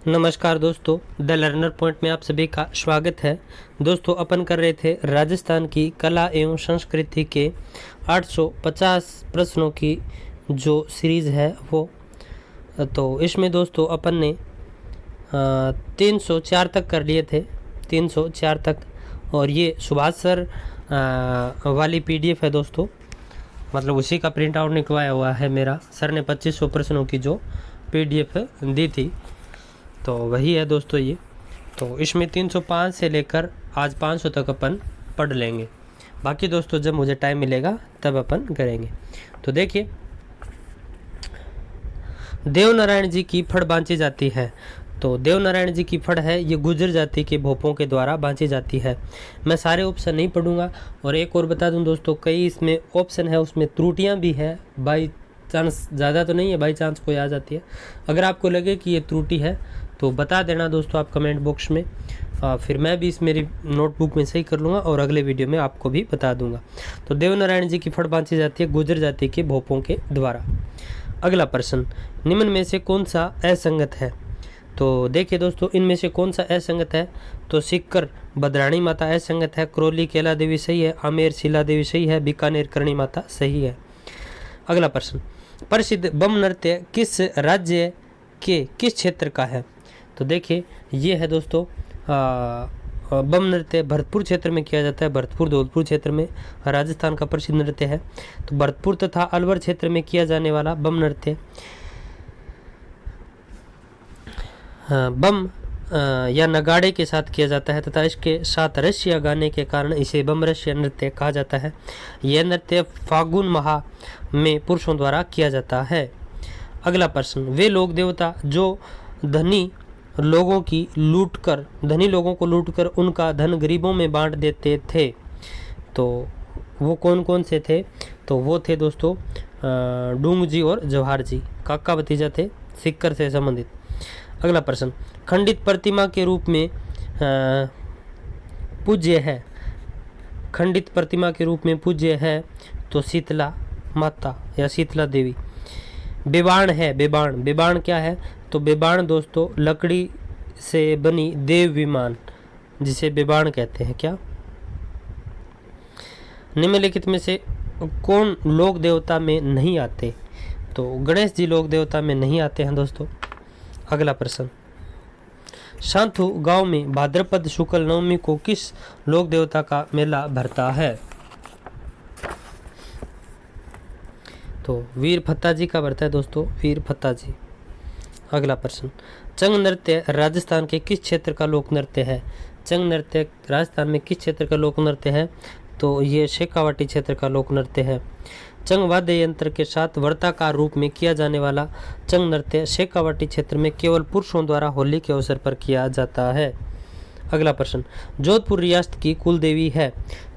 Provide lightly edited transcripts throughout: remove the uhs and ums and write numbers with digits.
नमस्कार दोस्तों, the learner point में आप सभी का स्वागत है। दोस्तों, अपन कर रहे थे राजस्थान की कला एवं संस्कृति के 850 प्रश्नों की जो सीरीज़ है वो। तो इसमें दोस्तों अपन ने 304 तक कर लिए थे, 304 तक। और ये सुभाष सर वाली पीडीएफ है दोस्तों, मतलब उसी का प्रिंट आउट निकलवाया हुआ है मेरा। सर ने 2500 प्रश्नों की जो पीडीएफ दी थी, तो वही है दोस्तों ये। तो इसमें 305 से लेकर आज 500 तक अपन पढ़ लेंगे। बाकी दोस्तों जब मुझे टाइम मिलेगा तब अपन करेंगे। तो देखिए, देवनारायण जी की फड़ बांची जाती है। तो देवनारायण जी की फड़ है, ये गुर्जर जाति के भोपों के द्वारा बांची जाती है। मैं सारे ऑप्शन नहीं पढ़ूंगा। और एक और बता दूं दोस्तों, कई इसमें ऑप्शन है, उसमें त्रुटियां भी है। बाई चांस, ज़्यादा तो नहीं है, बाई चांस कोई आ जाती है। अगर आपको लगे कि ये त्रुटि है तो बता देना दोस्तों आप कमेंट बॉक्स में। फिर मैं भी इस मेरी नोटबुक में सही कर लूँगा और अगले वीडियो में आपको भी बता दूंगा। तो देवनारायण जी की फड़ बांची जाती है गुर्जर जाति के भोपों के द्वारा। अगला प्रश्न, निम्न में से कौन सा असंगत है? तो देखिए दोस्तों, इनमें से कौन सा असंगत है? तो सिक्कर बद्राणी माता असंगत है, करौली कैला देवी सही है, आमेर शिला देवी सही है, बीकानेर करणी माता सही है। अगला प्रश्न, प्रसिद्ध बम नृत्य किस राज्य के किस क्षेत्र का है? तो देखिए, ये है दोस्तों बम नृत्य भरतपुर क्षेत्र में किया जाता है। भरतपुर धौलपुर क्षेत्र में राजस्थान का प्रसिद्ध नृत्य है। तो भरतपुर तथा अलवर क्षेत्र में किया जाने वाला बम नृत्य बम या नगाड़े के साथ किया जाता है तथा इसके साथ रसिया गाने के कारण इसे बम रसिया नृत्य कहा जाता है। यह नृत्य फागुन माह में पुरुषों द्वारा किया जाता है। अगला प्रश्न, वे लोग देवता जो धनी लोगों को लूटकर उनका धन गरीबों में बांट देते थे, तो वो कौन कौन से थे? तो वो थे दोस्तों डूंग जी और जवाहर जी, काका भतीजा थे, सिक्कर से संबंधित। अगला प्रश्न, खंडित प्रतिमा के रूप में पूज्य है। खंडित प्रतिमा के रूप में पूज्य है तो शीतला माता या शीतला देवी। बेबाण है, बेबाण क्या है? तो बेबाण दोस्तों लकड़ी से बनी देव विमान, जिसे बेबाण कहते हैं। क्या निम्नलिखित में से कौन लोक देवता में नहीं आते? तो गणेश जी लोक देवता में नहीं आते हैं दोस्तों। अगला प्रश्न, शांतु गांव में भाद्रपद शुक्ल नवमी को किस लोक देवता का मेला भरता है? तो वीर फत्ता जी का भरता है दोस्तों, वीर फत्ता जी। अगला प्रश्न, चंग नृत्य राजस्थान के किस क्षेत्र का लोक नृत्य है? चंग नृत्य राजस्थान में किस क्षेत्र का लोक नृत्य है? तो ये शेखावाटी क्षेत्र का लोक नृत्य है। चंग वाद्य यंत्र के साथ वर्ताकार रूप में किया जाने वाला चंग नृत्य शेखावाटी क्षेत्र में केवल पुरुषों द्वारा होली के अवसर पर किया जाता है। अगला प्रश्न, जोधपुर रियासत की कुल देवी है।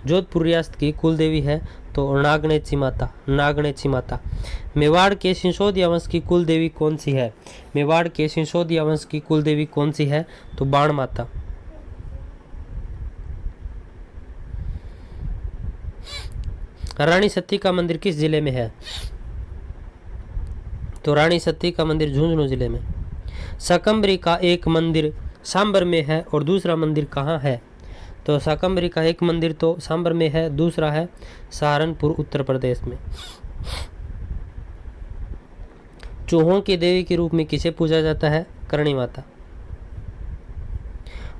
जोधपुर रियासत की कुल देवी है तो नागणेची माता। मेवाड़ के सिसोदिया वंश की कुल देवी कौन सी है? मेवाड़ के सिसोदिया वंश की कुल देवी कौन सी है? तो बाण माता। रानी सती का मंदिर किस जिले में है? तो रानी सती का मंदिर झुंझुनू जिले में। शाकंभरी का एक मंदिर सांबर में है और दूसरा मंदिर कहाँ है? तो शाकंभरी का एक मंदिर तो सांबर में है, दूसरा है सहारनपुर उत्तर प्रदेश में। चूहों की देवी के रूप में किसे पूजा जाता है? करणी माता।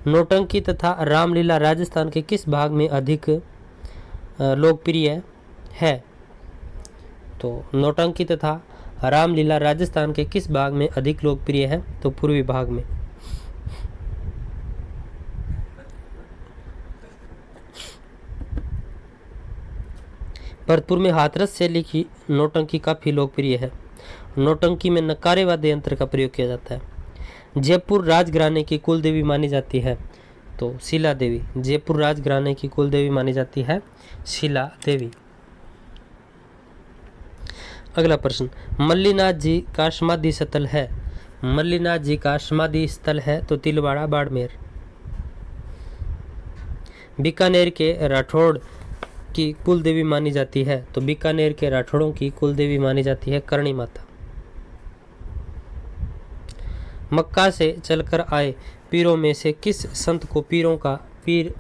नौटंकी तथा रामलीला राजस्थान के किस भाग में अधिक लोकप्रिय है? तो नौटंकी तथा रामलीला राजस्थान के किस भाग में अधिक लोकप्रिय है? तो पूर्वी भाग में। भरतपुर में हाथरस से लिखी नौटंकी काफी लोकप्रिय है। नौटंकी में नकारे वाद्य यंत्र का प्रयोग किया जाता है। जयपुर राजघराने की कुल देवी मानी जाती है तो शीला देवी। जयपुर राजघराने की कुल देवी मानी जाती है शीला देवी। अगला प्रश्न, मल्लीनाथ जी का समाधि स्थल है। मल्लीनाथ जी का समाधि स्थल है तो तिलवाड़ा बाड़मेर। बीकानेर के राठौड़ की कुल देवी मानी जाती है तो बीकानेर के राठौड़ों की कुल देवी मानी जाती है करणी माता। मक्का से चलकर आए पीरों में से किस संत को पीर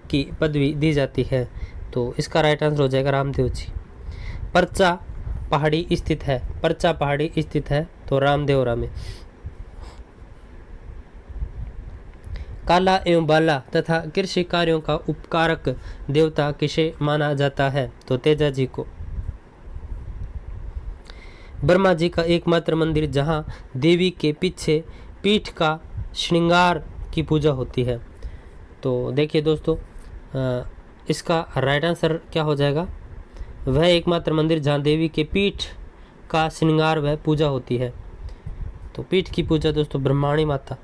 की पदवी दी जाती है? तो इसका राइट आंसर हो जाएगा रामदेव जी। परचा पहाड़ी स्थित है तो रामदेवरा में। काला एवं बाला तथा कृषि कार्यों का उपकारक देवता किसे माना जाता है? तो तेजा जी को। ब्रह्मा जी का एकमात्र मंदिर जहां देवी के पीछे पीठ का श्रृंगार की पूजा होती है। तो देखिए दोस्तों, इसका राइट आंसर क्या हो जाएगा? वह एकमात्र मंदिर जहां देवी के पीठ का श्रृंगार व पूजा होती है। तो पीठ की पूजा दोस्तों ब्रह्माणी माता।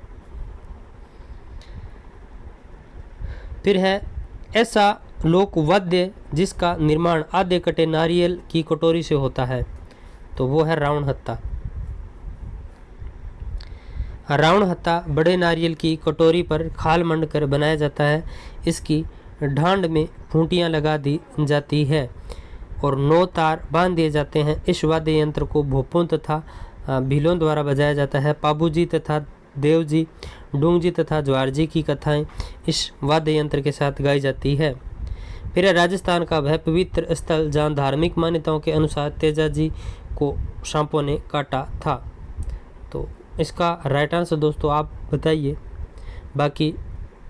फिर है ऐसा लोक वाद्य जिसका निर्माण आधे कटे नारियल की कटोरी से होता है। तो वो है रावण हत्ता। रावण हत्ता बड़े नारियल की कटोरी पर खाल मंड कर बनाया जाता है। इसकी ढांड में खूंटियां लगा दी जाती है और 9 तार बांध दिए जाते हैं। इस वाद्य यंत्र को भोपों तथा भीलों द्वारा बजाया जाता है। पाबूजी तथा देवजी, डूंगजी तथा ज्वारजी की कथाएं इस वाद्य यंत्र के साथ गाई जाती है। फिर है राजस्थान का वह पवित्र स्थल जहाँ धार्मिक मान्यताओं के अनुसार तेजा जी को सांपों ने काटा था। तो इसका राइट आंसर दोस्तों आप बताइए। बाकी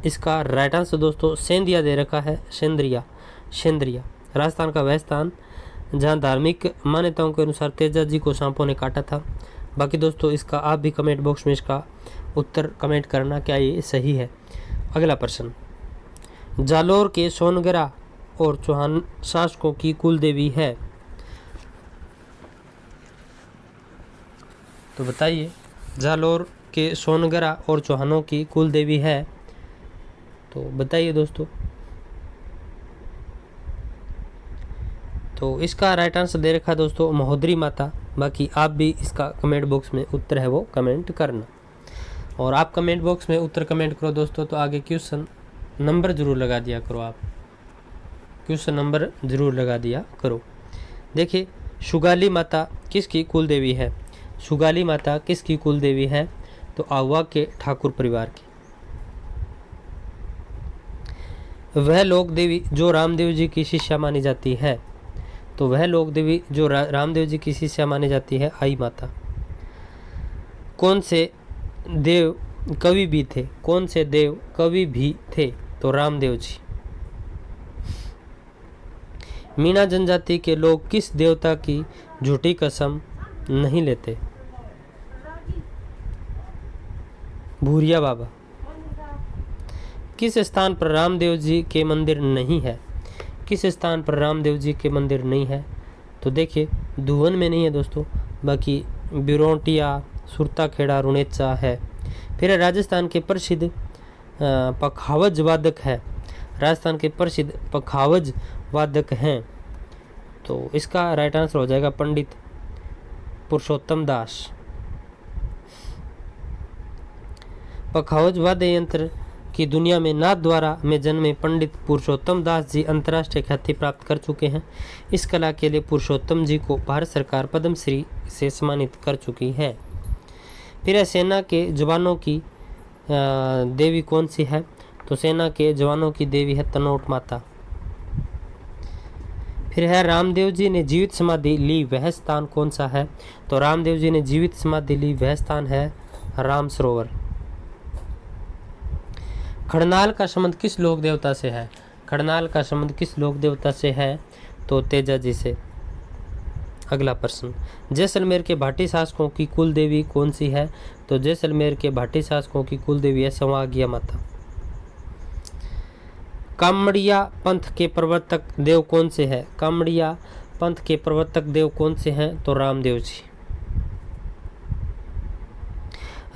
इसका राइट आंसर दोस्तों सेंधिया दे रखा है, सेंद्रिया। राजस्थान का वह स्थान जहाँ धार्मिक मान्यताओं के अनुसार तेजा जी को सांपों ने काटा था। बाकी दोस्तों इसका आप भी कमेंट बॉक्स में इसका उत्तर कमेंट करना, क्या ये सही है। अगला प्रश्न, जालोर के सोनगरा और चौहान शासकों की कुल देवी है। तो बताइए, जालोर के सोनगरा और चौहानों की कुल देवी है। तो बताइए दोस्तों। तो इसका राइट आंसर दे रखा दोस्तों महोदरी माता। बाकी आप भी इसका कमेंट बॉक्स में उत्तर है वो कमेंट करना। और आप कमेंट बॉक्स में उत्तर कमेंट करो दोस्तों तो आगे क्वेश्चन नंबर ज़रूर लगा दिया करो। आप क्वेश्चन नंबर ज़रूर लगा दिया करो। देखिए, सुगाली माता किसकी कुल देवी है? सुगाली माता किसकी कुल देवी है? तो आहुआ के ठाकुर परिवार की। वह लोक देवी जो रामदेव जी की शिष्या मानी जाती है। तो वह लोक देवी जो रामदेव जी की शिष्या मानी जाती है आई माता। कौन से देव कवि भी थे? कौन से देव कवि भी थे? तो रामदेव जी। मीणा जनजाति के लोग किस देवता की झूठी कसम नहीं लेते? भूरिया बाबा। किस स्थान पर रामदेव जी के मंदिर नहीं है? किस स्थान पर रामदेव जी के मंदिर नहीं है? तो देखिए, धुवन में नहीं है दोस्तों, बाकी बिरोटिया, सुरताखेड़ा, रुणेचा है। फिर राजस्थान के प्रसिद्ध पखावज वादक है। राजस्थान के प्रसिद्ध पखावज वादक हैं। तो इसका राइट आंसर हो जाएगा पंडित पुरुषोत्तम दास। पखावज वाद्य यंत्र की दुनिया में नाथ द्वारा में जन्मे पंडित पुरुषोत्तम दास जी अंतर्राष्ट्रीय ख्याति प्राप्त कर चुके हैं। इस कला के लिए पुरुषोत्तम जी को भारत सरकार पद्म श्री से सम्मानित कर चुकी है। फिर सेना के जवानों की देवी कौन सी है? तो सेना के जवानों की देवी है तनोट माता। फिर है रामदेव जी ने जीवित समाधि ली वह स्थान कौन सा है? तो रामदेव जी ने जीवित समाधि ली वह स्थान है राम सरोवर। खड़नाल का संबंध किस लोक देवता से है? खड़नाल का संबंध किस लोक देवता से है? तो तेजा जी से। अगला प्रश्न, जैसलमेर के भाटी शासकों की कुल देवी कौन सी है? तो जैसलमेर के भाटी शासकों की कुल देवी है संवागिया माता। कामड़िया पंथ के प्रवर्तक देव कौन से है? कामड़िया पंथ के प्रवर्तक देव कौन से हैं? तो रामदेव जी।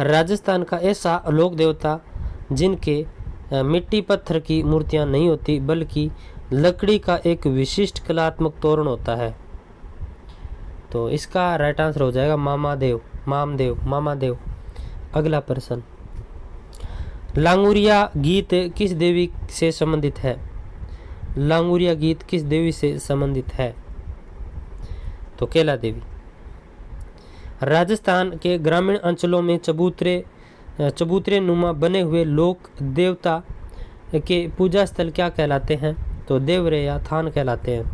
राजस्थान का ऐसा लोक देवता जिनके मिट्टी पत्थर की मूर्तियां नहीं होती बल्कि लकड़ी का एक विशिष्ट कलात्मक तोरण होता है। तो इसका राइट आंसर हो जाएगा मामदेव। अगला प्रश्न, लांगुरिया गीत किस देवी से संबंधित है? लांगुरिया गीत किस देवी से संबंधित है? तो केला देवी। राजस्थान के ग्रामीण अंचलों में चबूतरे चबूतरे नुमा बने हुए लोक देवता के पूजा स्थल क्या कहलाते हैं? तो देवरे या थान कहलाते हैं।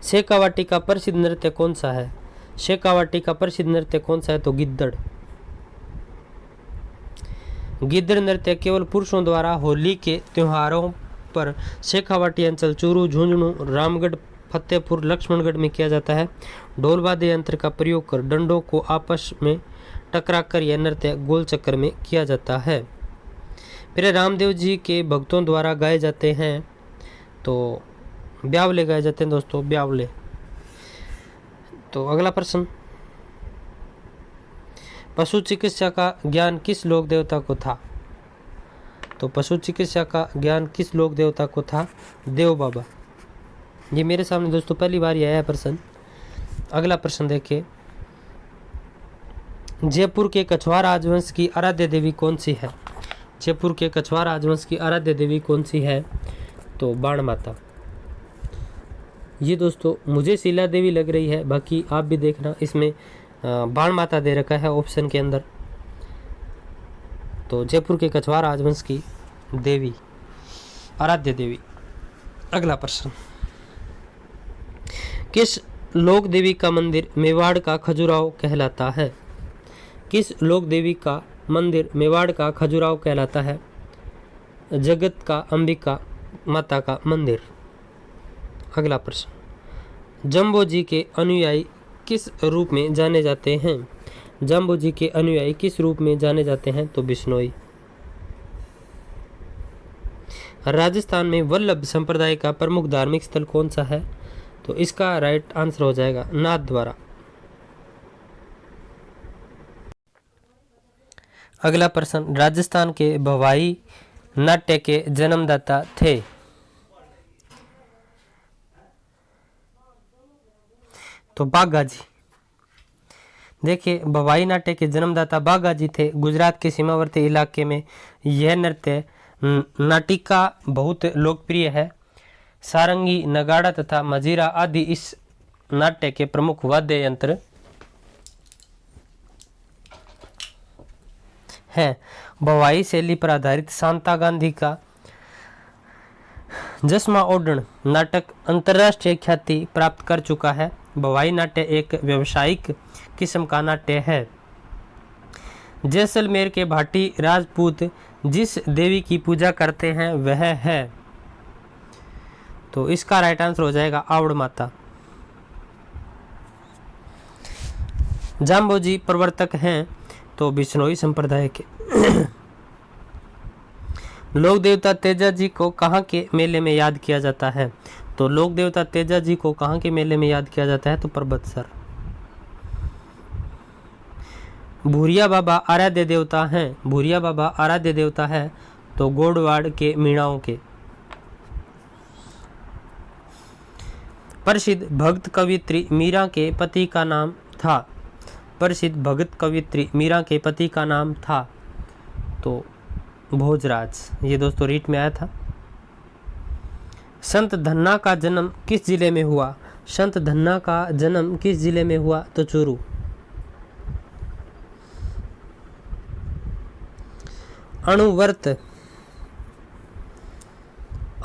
शेखावाटी का प्रसिद्ध नृत्य कौन सा है? शेखावाटी का प्रसिद्ध नृत्य कौन सा है? तो गिद्दड़। गिद्दड़ नृत्य केवल पुरुषों द्वारा होली के त्योहारों पर शेखावाटी अंचल चूरू, झुंझुनू, रामगढ़, फतेहपुर, लक्ष्मणगढ़ में किया जाता है। ढोल वाद्य यंत्र का प्रयोग कर डंडों को आपस में टकराकर यह नृत्य गोल चक्कर में किया जाता है। फिर रामदेव जी के भक्तों द्वारा गाए जाते हैं, तो ब्यावले गाए जाते हैं दोस्तों, ब्यावले। तो अगला प्रश्न, पशु चिकित्सा का ज्ञान किस लोक देवता को था? तो पशु चिकित्सा का ज्ञान किस लोक देवता को था? देव बाबा। ये मेरे सामने दोस्तों पहली बार ही आया है प्रश्न। अगला प्रश्न देखिए, जयपुर के कछवार राजवंश की आराध्य देवी कौन सी है? जयपुर के कछवार राजवंश की आराध्य देवी कौन सी है? तो बाण माता। ये दोस्तों मुझे शीला देवी लग रही है, बाकी आप भी देखना, इसमें बाण माता दे रखा है ऑप्शन के अंदर। तो जयपुर के कछवार राजवंश की देवी, आराध्य देवी। अगला प्रश्न, किस लोक देवी का मंदिर मेवाड़ का खजुराहो कहलाता है? किस लोक देवी का मंदिर मेवाड़ का खजुराहो कहलाता है? जगत का अंबिका माता का मंदिर। अगला प्रश्न, जम्बो जी के अनुयायी किस रूप में जाने जाते हैं? जम्बो जी के अनुयायी किस रूप में जाने जाते हैं? तो बिश्नोई। राजस्थान में वल्लभ संप्रदाय का प्रमुख धार्मिक स्थल कौन सा है? तो इसका राइट आंसर हो जाएगा नाथद्वारा। अगला प्रश्न, राजस्थान के भवाई नाट्य के जन्मदाता थे? तो बाघाजी। देखिए, भवाई नाट्य के जन्मदाता बाघाजी थे। गुजरात के सीमावर्ती इलाके में यह नृत्य नाटिका बहुत लोकप्रिय है। सारंगी, नगाड़ा तथा मजीरा आदि इस नाट्य के प्रमुख वाद्य यंत्र हैं। भवाई शैली पर आधारित शांता गांधी का जसमा ओडण नाटक अंतर्राष्ट्रीय ख्याति प्राप्त कर चुका है। भवाई नाट्य एक व्यावसायिक किस्म का नाट्य है। जैसलमेर के भाटी राजपूत जिस देवी की पूजा करते हैं वह है, तो इसका राइट आंसर हो जाएगा आवड़ माता। जाम्बोजी प्रवर्तक हैं, तो बिश्नोई संप्रदाय के। लोक देवता तेजा जी को कहाँ के मेले में याद किया जाता है? तो लोक देवता तेजा जी को कहाँ के मेले में याद किया जाता है? तो परबतसर। भूरिया बाबा आराध्य देवता हैं। भूरिया बाबा आराध्य देवता है, तो गोडवाड़ के मीणाओं के। प्रसिद्ध भक्त कवित्री मीरा के पति का नाम था? प्रसिद्ध भक्त कवित्री मीरा के पति का नाम था, तो भोजराज। ये दोस्तों रीट में आया था। संत धन्ना का जन्म किस जिले में हुआ? संत धन्ना का जन्म किस जिले में हुआ? तो चूरू। अणुव्रत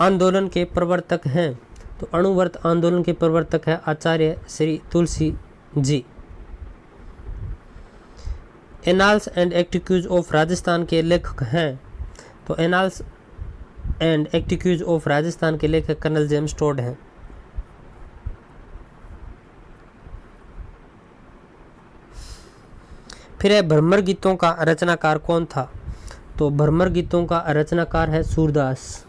आंदोलन के प्रवर्तक हैं, तो अणुव्रत आंदोलन के प्रवर्तक है आचार्य Shri Tulsi ji. Annals and एक्टिक्यूज of Rajasthan के लेखक हैं, तो एनाल्स एंड एक्टिक्यूज ऑफ राजस्थान के लेखक कर्नल जेम्स टोड हैं। फिर है भ्रमर गीतों का रचनाकार कौन था? तो भ्रमर गीतों का रचनाकार है सूरदास।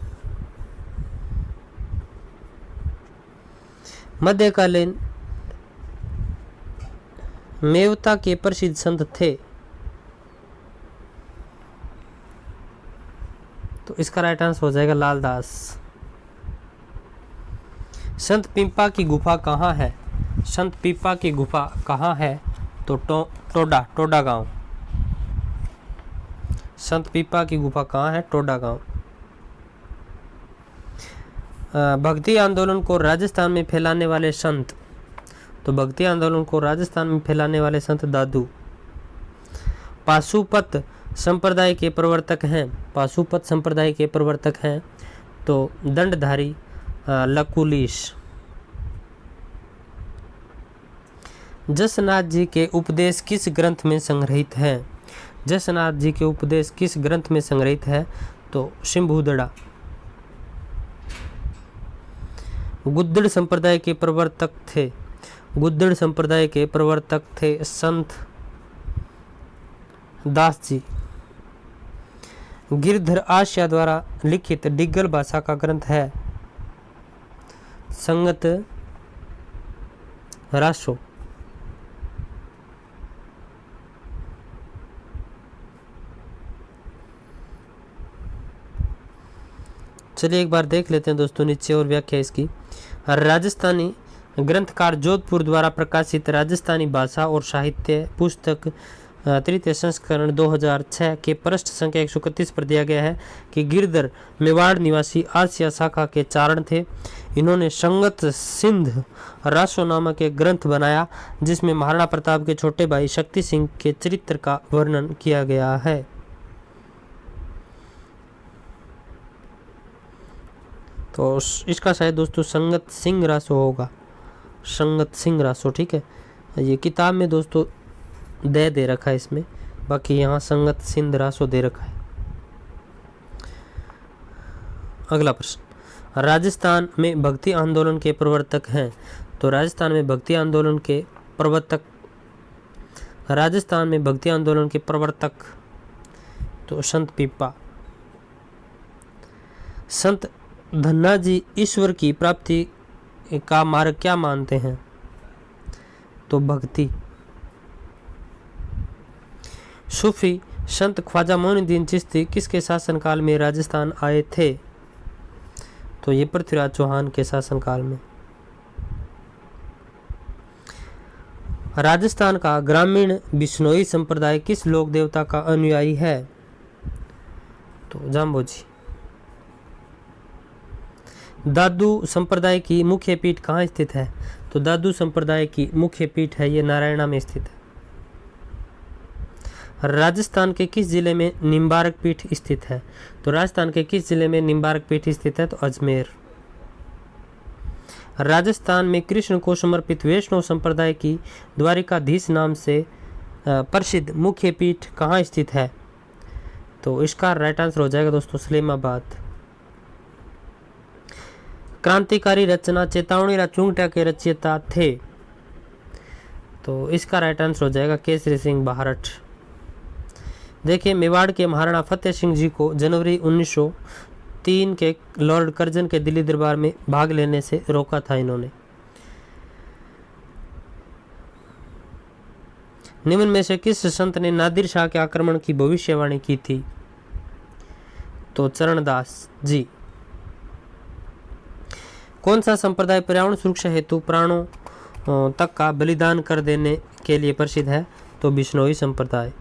मध्यकालीन मेवता के प्रसिद्ध संत थे, तो इसका राइट आंसर हो जाएगा लालदास। संत पीपा की गुफा कहाँ है? संत पीपा की गुफा कहाँ है? तो टोडा गांव। संत पीपा की गुफा कहाँ है? टोडा गांव। भक्ति आंदोलन को राजस्थान में फैलाने वाले संत, तो भक्ति आंदोलन को राजस्थान में फैलाने वाले संत दादू। पाशुपत संप्रदाय के प्रवर्तक हैं, पाशुपत संप्रदाय के प्रवर्तक हैं तो दंडधारी लकुलिश। जसनाथ जी के उपदेश किस ग्रंथ में संग्रहित हैं? जसनाथ जी के उपदेश किस ग्रंथ में संग्रहित है? तो शंभुदड़ा। गुद्दड़ संप्रदाय के प्रवर्तक थे, गुद्दड़ संप्रदाय के प्रवर्तक थे संत दास जी। गिरधर आस्या द्वारा लिखित डिग्गल भाषा का ग्रंथ है संगत रासो। चलिए एक बार देख लेते हैं दोस्तों नीचे और व्याख्या इसकी। राजस्थानी ग्रंथकार जोधपुर द्वारा प्रकाशित राजस्थानी भाषा और साहित्य पुस्तक तृतीय संस्करण 2006 के पृष्ठ संख्या 131 पर दिया गया है कि गिरधर मेवाड़ निवासी आसिया शाखा के चारण थे। इन्होंने संगत सिंध रासो नामक एक ग्रंथ बनाया जिसमें महाराणा प्रताप के छोटे भाई शक्ति सिंह के चरित्र का वर्णन किया गया है। तो इसका शायद दोस्तों संगत सिंह रासो होगा, संगत सिंह रासो। ठीक है, ये किताब में दोस्तों दे रखा है इसमें, बाकी यहाँ संगत सिंध रासो दे रखा है। अगला प्रश्न, राजस्थान में भक्ति आंदोलन के प्रवर्तक हैं। तो राजस्थान में भक्ति आंदोलन के प्रवर्तक, राजस्थान में भक्ति आंदोलन के प्रवर्तक तो संत पीपा। संत धन्ना जी ईश्वर की प्राप्ति का मार्ग क्या मानते हैं? तो भक्ति। सूफी संत ख्वाजा मोइनुद्दीन चिश्ती किसके शासनकाल में राजस्थान आए थे? तो ये पृथ्वीराज चौहान के शासनकाल में। राजस्थान का ग्रामीण बिश्नोई संप्रदाय किस लोक देवता का अनुयायी है? तो जाम्बोजी। दादू संप्रदाय की मुख्य पीठ कहाँ स्थित है? तो दादू संप्रदाय की मुख्य पीठ है ये नारायणा में स्थित है। राजस्थान के किस जिले में निम्बारक पीठ स्थित है? तो राजस्थान के किस जिले में निम्बारक पीठ स्थित है? तो अजमेर। राजस्थान में कृष्ण को समर्पित वैष्णव संप्रदाय की द्वारिकाधीश नाम से प्रसिद्ध मुख्य पीठ कहाँ स्थित है? तो इसका राइट आंसर हो जाएगा दोस्तों सलेमाबाद। क्रांतिकारी रचना चेतावनी चुंगटा के रचयिता थे? तो इसका राइट आंसर हो जाएगा केसरी सिंह बाहरट। देखिए, मेवाड़ के महाराणा फतेह सिंह जी को जनवरी 1903 के लॉर्ड कर्जन के दिल्ली दरबार में भाग लेने से रोका था इन्होंने। निम्न में से किस संत ने नादिर शाह के आक्रमण की भविष्यवाणी की थी? तो चरणदास जी। कौन सा संप्रदाय पर्यावरण सुरक्षा हेतु प्राणों तक का बलिदान कर देने के लिए प्रसिद्ध है? तो बिश्नोई संप्रदाय।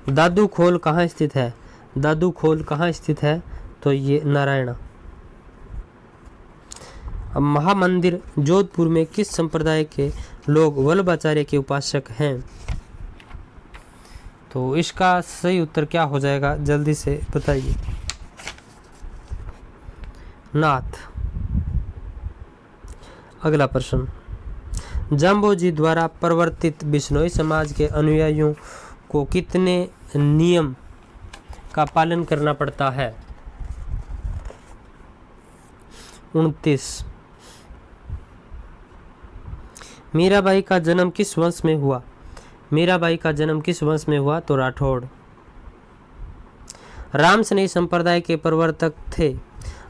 दादू खोल कहाँ स्थित है? दादू खोल कहाँ स्थित है? तो ये नारायणा। महामंदिर जोधपुर में किस संप्रदाय के लोग वल्लभाचार्य के उपासक हैं? तो इसका सही उत्तर क्या हो जाएगा जल्दी से बताइए। नाथ। अगला प्रश्न, जाम्बोजी द्वारा प्रवर्तित बिश्नोई समाज के अनुयायियों को कितने नियम का पालन करना पड़ता है? 29। मीराबाई का जन्म किस वंश में हुआ? मीराबाई का जन्म किस वंश में हुआ? तो राठौड़। रामसनेही संप्रदाय के प्रवर्तक थे?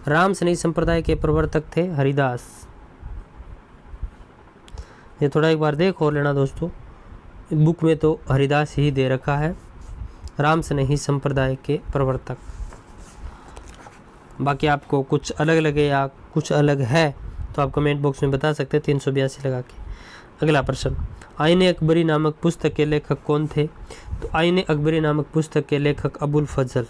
रामसनेही संप्रदाय के प्रवर्तक थे हरिदास। ये थोड़ा एक बार देख और लेना दोस्तों, बुक में तो हरिदास ही दे रखा है, रामसनेही संप्रदाय के प्रवर्तक। बाकी आपको कुछ अलग लगे या कुछ अलग है तो आप कमेंट बॉक्स में बता सकते हैं 382 लगा के। अगला प्रश्न, आईने अकबरी नामक पुस्तक के लेखक कौन थे? तो आईने अकबरी नामक पुस्तक के लेखक अबुल फजल।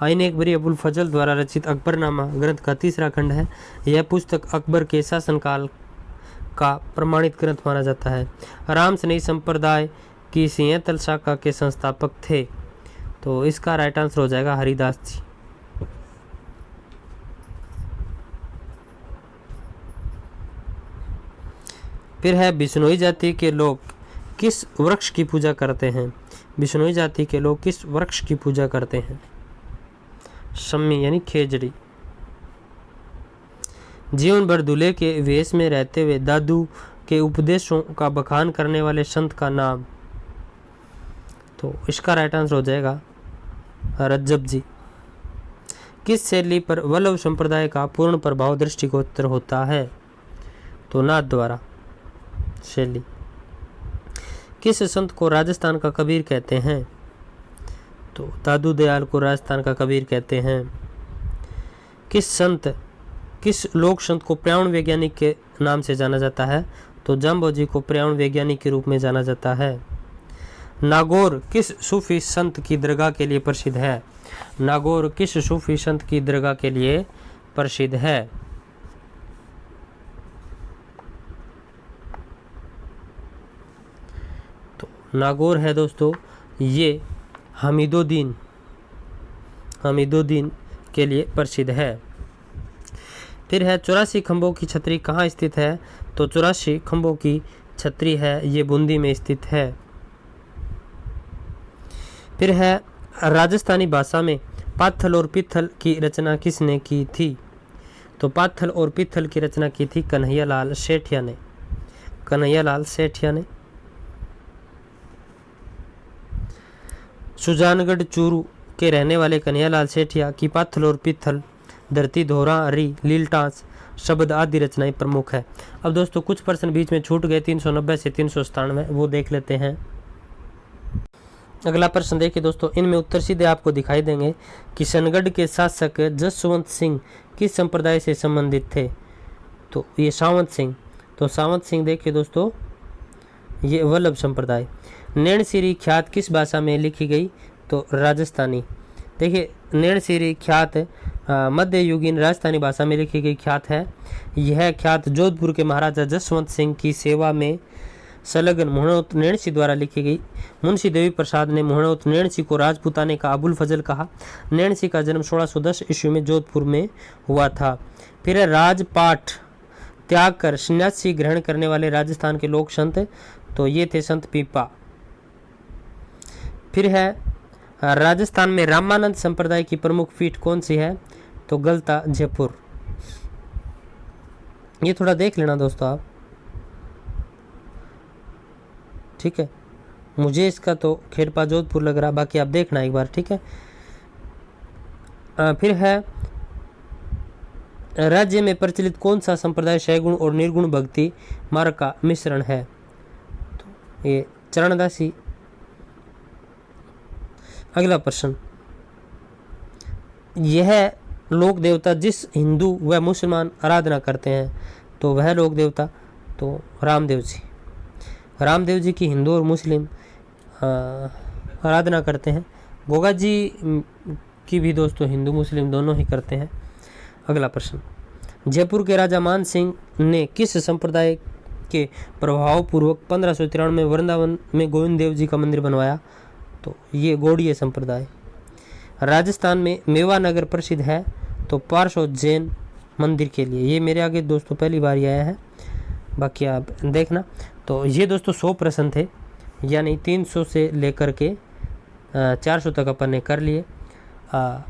आईने अकबरी अबुल फजल द्वारा रचित अकबरनामा ग्रंथ का तीसरा खंड है। यह पुस्तक अकबर के शासनकाल का प्रमाणित ग्रंथ माना जाता है। राम स्नेही संप्रदाय की सिंहतल शाखा के संस्थापक थे, तो इसका राइट आंसर हो जाएगा हरिदास जी। फिर है बिश्नोई जाति के लोग किस वृक्ष की पूजा करते हैं? बिश्नोई जाति के लोग किस वृक्ष की पूजा करते हैं? शम्मी यानी खेजड़ी। जीवन भर दूल्हे के वेश में रहते हुए दादू के उपदेशों का बखान करने वाले संत का नाम? तो इसका राइट आंसर हो जाएगा रज्जब जी। किस शैली पर वल्लभ संप्रदाय का पूर्ण प्रभाव दृष्टिगोचर होता है? तो नाथ द्वारा शैली। किस संत को राजस्थान का कबीर कहते हैं? तो दादू दयाल को राजस्थान का कबीर कहते हैं। किस लोक संत को पर्यावरण वैज्ञानिक के नाम से जाना जाता है? तो जाम्बो जी को पर्यावरण वैज्ञानिक के रूप में जाना जाता है। नागौर किस सूफी संत की दरगाह के लिए प्रसिद्ध है? नागौर किस सूफी संत की दरगाह के लिए प्रसिद्ध है? तो नागौर है दोस्तों ये हमीदुद्दीन के लिए प्रसिद्ध है। फिर है 84 खंभों की छतरी कहाँ स्थित है? तो 84 खंभों की छतरी है ये बूंदी में स्थित है। फिर है राजस्थानी भाषा में पाथल और पित्थल की रचना किसने की थी? तो पाथल और पित्थल की रचना की थी कन्हैयालाल सेठिया ने। कन्हैयालाल सेठिया ने। सुजानगढ़ चूरू के रहने वाले कन्हैयालाल सेठिया की पाथल और पित्थल, धरती धोरा री लीलटास शब्द आदि रचनाएं प्रमुख है। अब दोस्तों कुछ प्रश्न बीच में छूट गए 390 से 397, वो देख लेते हैं। अगला प्रश्न देखिए दोस्तों, इनमें उत्तर सीधे आपको दिखाई देंगे। किशनगढ़ के शासक जसवंत सिंह किस संप्रदाय से संबंधित थे? तो ये सावंत सिंह। तो सावंत सिंह देखिए दोस्तों ये वल्लभ संप्रदाय। नैणसीरी ख्यात किस भाषा में लिखी गई? तो राजस्थानी। देखिए नैणसीरी ख्यात मध्ययुगीन राजस्थानी भाषा में लिखी गई ख्यात है। यह ख्यात जोधपुर के महाराजा जसवंत सिंह की सेवा में संलग्न मोहनोत नैणसी द्वारा लिखी गई। मुंशी देवी प्रसाद ने मोहनोत नैणसी को राजपुताने का अबुल फजल कहा। नैणसी का जन्म 1610 ईस्वी में जोधपुर में हुआ था। फिर राजपाट त्याग कर संन्यासी ग्रहण करने वाले राजस्थान के लोक संत, तो ये थे संत पीपा। फिर है राजस्थान में रामानंद संप्रदाय की प्रमुख पीठ कौन सी है? तो गलता जयपुर। ये थोड़ा देख लेना दोस्तों आप, ठीक है। मुझे इसका तो खेड़पा जोधपुर लग रहा, बाकी आप देखना एक बार, ठीक है। फिर है राज्य में प्रचलित कौन सा संप्रदाय शैगुण और निर्गुण भक्ति मार्ग का मिश्रण है? तो ये चरणदासी। अगला प्रश्न, यह लोक देवता जिस हिंदू व मुसलमान आराधना करते हैं, तो वह लोक देवता तो रामदेव जी। रामदेव जी की हिंदू और मुस्लिम आराधना करते हैं। गोगा जी की भी दोस्तों हिंदू मुस्लिम दोनों ही करते हैं। अगला प्रश्न, जयपुर के राजा मान सिंह ने किस संप्रदाय के प्रभाव पूर्वक 1593 में वृंदावन में गोविंद देव जी का मंदिर बनवाया? तो ये गौड़ीय संप्रदाय। राजस्थान में मेवा नगर प्रसिद्ध है, तो पार्श्व जैन मंदिर के लिए। ये मेरे आगे दोस्तों पहली बार ही आया है, बाकी आप देखना। तो ये दोस्तों 100 प्रश्न थे, यानी 300 से लेकर के 400 तक अपन ने कर लिए।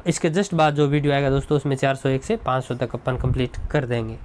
इसके जस्ट बाद जो वीडियो आएगा दोस्तों उसमें 401 से 500 तक अपन कंप्लीट कर देंगे।